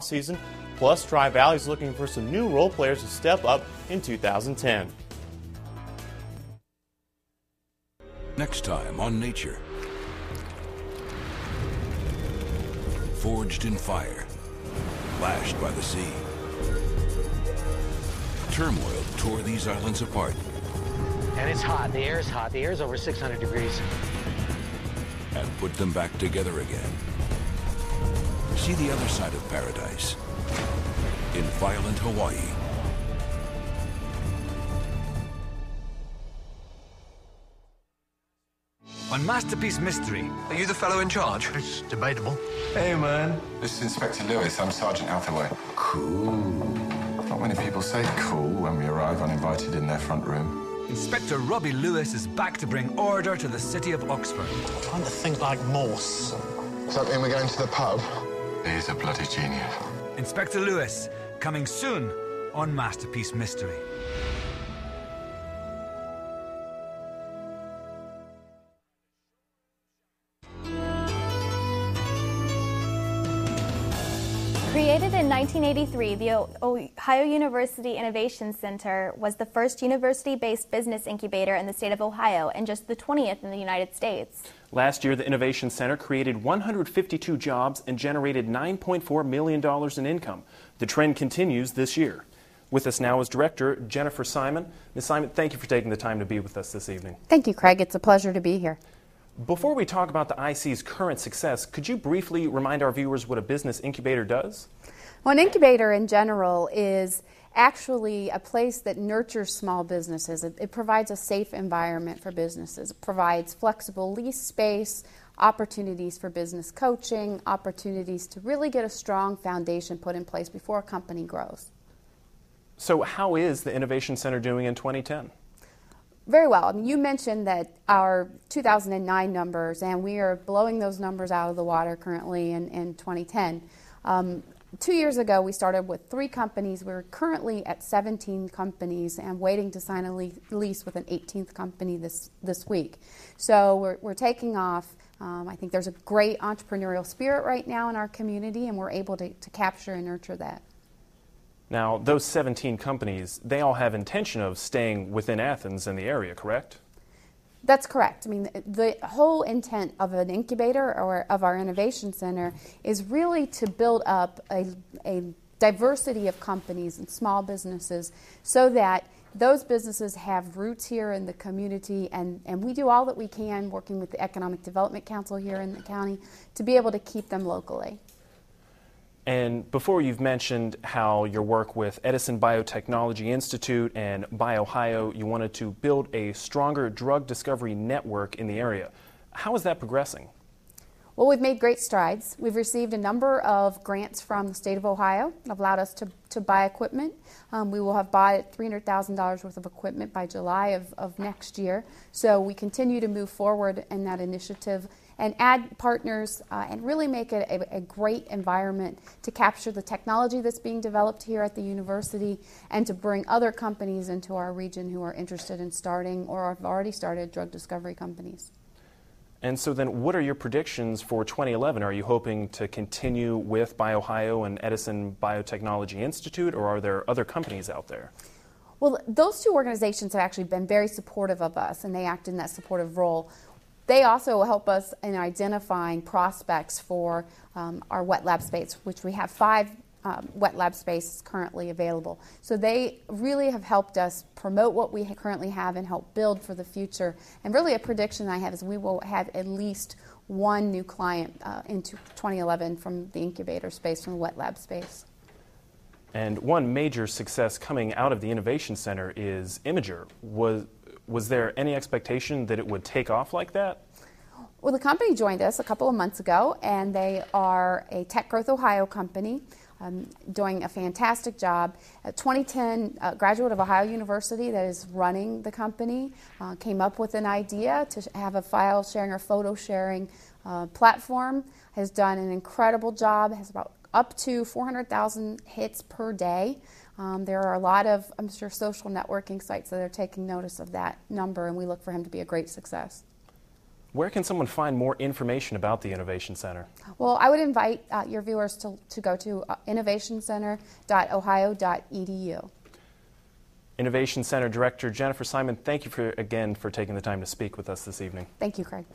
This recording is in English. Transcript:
season. Plus, Tri-Valley is looking for some new role players to step up in 2010. Next time on Nature. Forged in fire, lashed by the sea. Turmoil tore these islands apart. And it's hot. The air's hot. The air's over 600 degrees. And put them back together again. See the other side of paradise in violent Hawaii. On Masterpiece Mystery. Are you the fellow in charge? It's debatable. Hey, man. This is Inspector Lewis. I'm Sergeant Hathaway. Cool. Not many people say cool when we arrive uninvited in their front room. Inspector Robbie Lewis is back to bring order to the city of Oxford. Trying to think like Morse. Does that mean we're going to the pub? He's a bloody genius. Inspector Lewis, coming soon on Masterpiece Mystery. Created in 1983, the Ohio University Innovation Center was the first university-based business incubator in the state of Ohio and just the 20th in the United States. Last year, the Innovation Center created 152 jobs and generated $9.4 million in income. The trend continues this year. With us now is Director Jennifer Simon. Ms. Simon, thank you for taking the time to be with us this evening. Thank you, Craig. It's a pleasure to be here. Before we talk about the IC's current success, could you briefly remind our viewers what a business incubator does? Well, an incubator in general is actually a place that nurtures small businesses. It provides a safe environment for businesses. It provides flexible lease space, opportunities for business coaching, opportunities to really get a strong foundation put in place before a company grows. So how is the Innovation Center doing in 2010? Very well. I mean, you mentioned that our 2009 numbers, and we are blowing those numbers out of the water currently in 2010. 2 years ago, we started with 3 companies. We're currently at 17 companies and waiting to sign a lease with an 18th company this week. So we're taking off. I think there's a great entrepreneurial spirit right now in our community, and we're able to capture and nurture that. Now, those 17 companies, they all have intention of staying within Athens and the area, correct? That's correct. I mean, the whole intent of an incubator or of our innovation center is really to build up a diversity of companies and small businesses so that those businesses have roots here in the community, and we do all that we can working with the Economic Development Council here in the county to be able to keep them locally. And before, you've mentioned how your work with Edison Biotechnology Institute and BioOhio, you wanted to build a stronger drug discovery network in the area. How is that progressing? Well, we've made great strides. We've received a number of grants from the state of Ohio that have allowed us to buy equipment. We will have bought $300,000 worth of equipment by July of next year. So we continue to move forward in that initiative and add partners and really make it a great environment to capture the technology that's being developed here at the university and to bring other companies into our region who are interested in starting or have already started drug discovery companies. And so then what are your predictions for 2011? Are you hoping to continue with BioOhio and Edison Biotechnology Institute, or are there other companies out there? Well, those two organizations have actually been very supportive of us, and they act in that supportive role. They also help us in identifying prospects for our wet lab space, which we have 5 wet lab spaces currently available. So they really have helped us promote what we currently have and help build for the future. And really a prediction I have is we will have at least 1 new client into 2011 from the incubator space, from the wet lab space. And one major success coming out of the Innovation Center is Imager. Was there any expectation that it would take off like that? Well, the company joined us a couple of months ago, and they are a Tech Growth Ohio company doing a fantastic job. A 2010 graduate of Ohio University that is running the company came up with an idea to have a file sharing or photo sharing platform, has done an incredible job, has about up to 400,000 hits per day. There are a lot of, I'm sure, social networking sites that are taking notice of that number, and we look for him to be a great success. Where can someone find more information about the Innovation Center? Well, I would invite your viewers to go to innovationcenter.ohio.edu. Innovation Center Director Jennifer Simon, thank you again for taking the time to speak with us this evening. Thank you, Craig.